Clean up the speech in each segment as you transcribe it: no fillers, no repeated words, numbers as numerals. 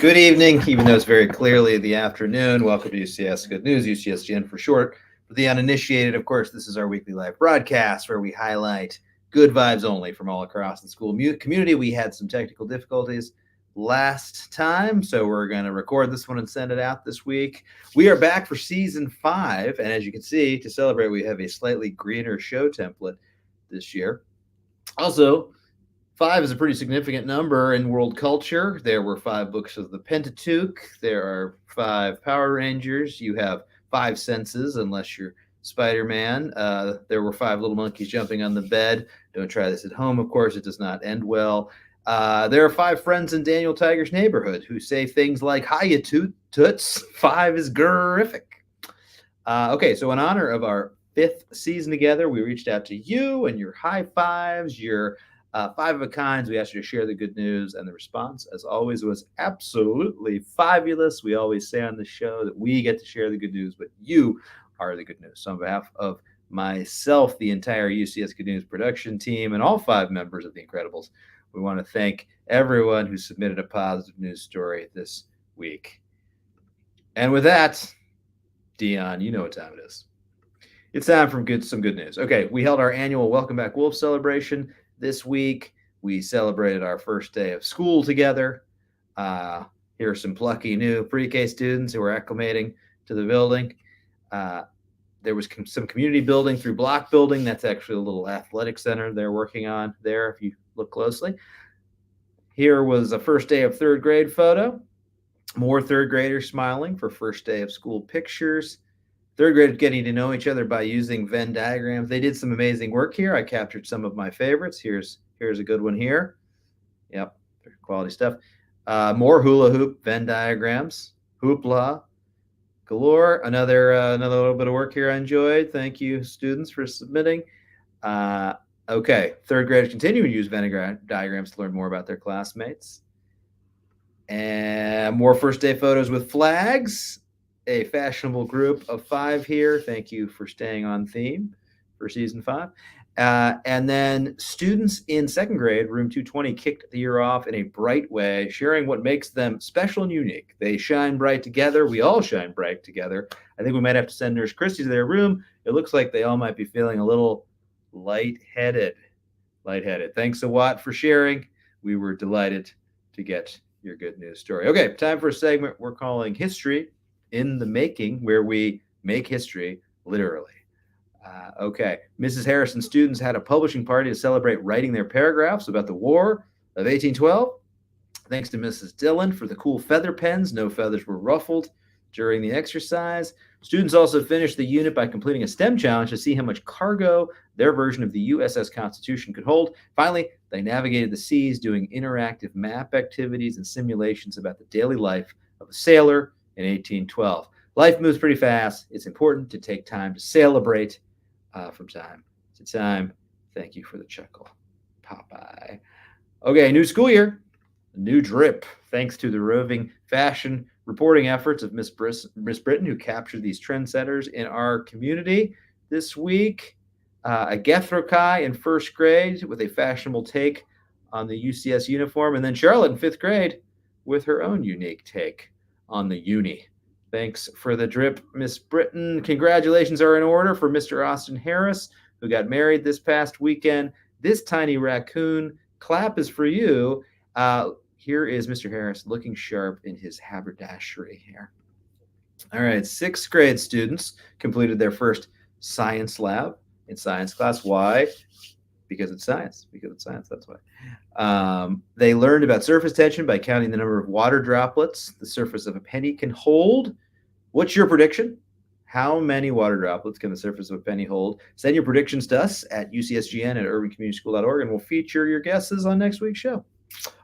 Good evening, even though it's very clearly the afternoon. Welcome to UCS Good News, UCSGN for short. For the uninitiated, of course, this is our weekly live broadcast where we highlight good vibes only from all across the school community. We had some technical difficulties last time, so we're going to record this one and send it out this week. We are back for season 5, and as you can see, to celebrate, we have a slightly greener show template this year. Also, 5 is a pretty significant number in world culture. There were 5 books of the Pentateuch. There are 5 Power Rangers. You have 5 senses, unless you're Spider-Man. There were 5 little monkeys jumping on the bed. Don't try this at home, of course. It does not end well. There are 5 friends in Daniel Tiger's neighborhood who say things like, hiya, toots. 5 is gurific. Okay, so in honor of our 5th season together, we reached out to you and your high fives, your 5 of a kinds. We asked you to share the good news, and the response, as always, was absolutely fabulous. We always say on the show that we get to share the good news, but you are the good news. So on behalf of myself, the entire UCS Good News production team, and all 5 members of the Incredibles, we want to thank everyone who submitted a positive news story this week. And with that, Dion, you know what time it is. It's time for some good news. Okay, we held our annual Welcome Back Wolf celebration this week. We celebrated our first day of school together. Here are some plucky new pre-K students who are acclimating to the building. There was some community building through block building. That's actually a little athletic center they're working on there, if you look closely. Here was a first day of 3rd grade photo. More 3rd graders smiling for first day of school pictures. 3rd graders getting to know each other by using Venn diagrams. They did some amazing work here. I captured some of my favorites. Here's a good one here. Yep, quality stuff. More hula hoop Venn diagrams. Hoopla galore. Another little bit of work here I enjoyed. Thank you, students, for submitting. Okay, 3rd graders continue to use Venn diagrams to learn more about their classmates. And more first day photos with flags. A fashionable group of 5 here. Thank you for staying on theme for season 5. And then students in 2nd grade, room 220, kicked the year off in a bright way, sharing what makes them special and unique. They shine bright together. We all shine bright together. I think we might have to send Nurse Christy to their room. It looks like they all might be feeling a little lightheaded. Thanks a lot for sharing. We were delighted to get your good news story. Okay, time for a segment we're calling History in the Making, where we make history literally. Okay, Mrs. Harrison students had a publishing party to celebrate writing their paragraphs about the War of 1812. Thanks to Mrs. Dillon for the cool feather pens. No feathers were ruffled during the exercise. Students also finished the unit by completing a STEM challenge to see how much cargo their version of the USS Constitution could hold. Finally, they navigated the seas doing interactive map activities and simulations about the daily life of a sailor in 1812. Life moves pretty fast. It's important to take time to celebrate from time to time. Thank you for the chuckle, Popeye. Okay, new school year, new drip. Thanks to the roving fashion reporting efforts of Miss Britton, who captured these trendsetters in our community this week. A Gethro Kai in 1st grade with a fashionable take on the UCS uniform, and then Charlotte in 5th grade with her own unique take on the uni. Thanks for the drip, Miss Britton. Congratulations are in order for Mr. Austin Harris, who got married this past weekend. This tiny raccoon clap is for you. Here is Mr. Harris looking sharp in his haberdashery here. All right, 6th grade students completed their first science lab in science class. Why? Because it's science. That's why. They learned about surface tension by counting the number of water droplets the surface of a penny can hold. What's your prediction? How many water droplets can the surface of a penny hold? Send your predictions to us at ucsgn@urbancommunityschool.org, and we'll feature your guesses on next week's show.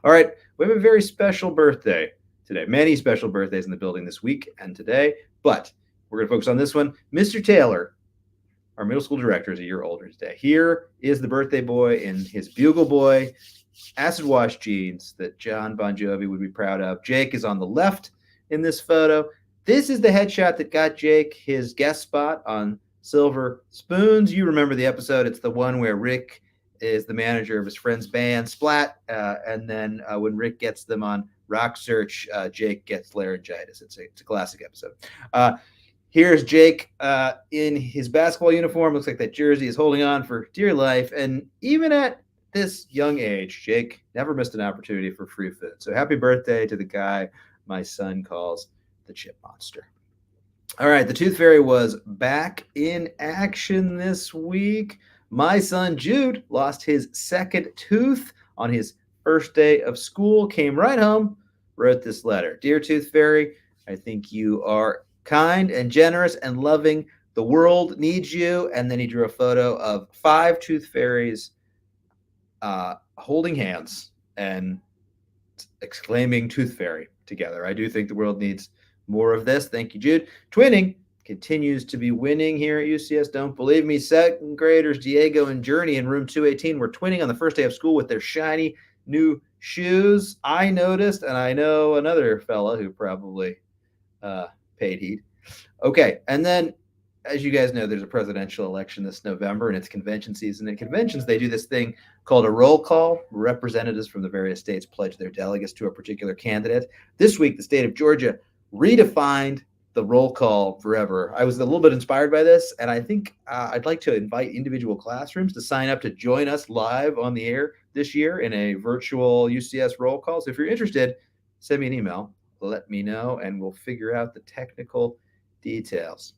All right, we have a very special birthday today. Many special birthdays in the building this week and today, but we're going to focus on this one. Mr. Taylor, our middle school director, is a year older today. Here is the birthday boy in his Bugle Boy acid wash jeans that John Bon Jovi would be proud of. Jake is on the left in this photo. This is the headshot that got Jake his guest spot on Silver Spoons. You remember the episode. It's the one where Rick is the manager of his friend's band, Splat. And then when Rick gets them on Rock Search, Jake gets laryngitis. It's a classic episode. Here's Jake in his basketball uniform. Looks like that jersey is holding on for dear life. And even at this young age, Jake never missed an opportunity for free food. So happy birthday to the guy my son calls the Chip Monster. All right, the Tooth Fairy was back in action this week. My son Jude lost his second tooth on his first day of school, came right home, wrote this letter. Dear Tooth Fairy, I think you are kind and generous and loving. The world needs you. And then he drew a photo of 5 tooth fairies holding hands and exclaiming Tooth Fairy together. I do think the world needs more of this. Thank you, Jude. Twinning continues to be winning here at UCS. Don't believe me. Second graders Diego and Journey in room 218 were twinning on the first day of school with their shiny new shoes. I noticed, and I know another fella who probably paid heed. Okay, and then, as you guys know, there's a presidential election this November, and it's convention season. At conventions, they do this thing called a roll call. Representatives from the various states pledge their delegates to a particular candidate. This week, the state of Georgia redefined the roll call forever. I was a little bit inspired by this, and I think I'd like to invite individual classrooms to sign up to join us live on the air this year in a virtual UCS roll call. So if you're interested, send me an email, let me know, and we'll figure out the technical details.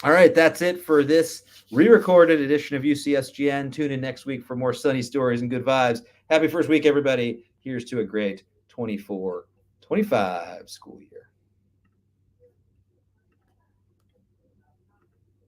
All right, that's it for this re-recorded edition of UCSGN. Tune in next week for more sunny stories and good vibes. Happy first week, everybody. Here's to a great 24-25 school year.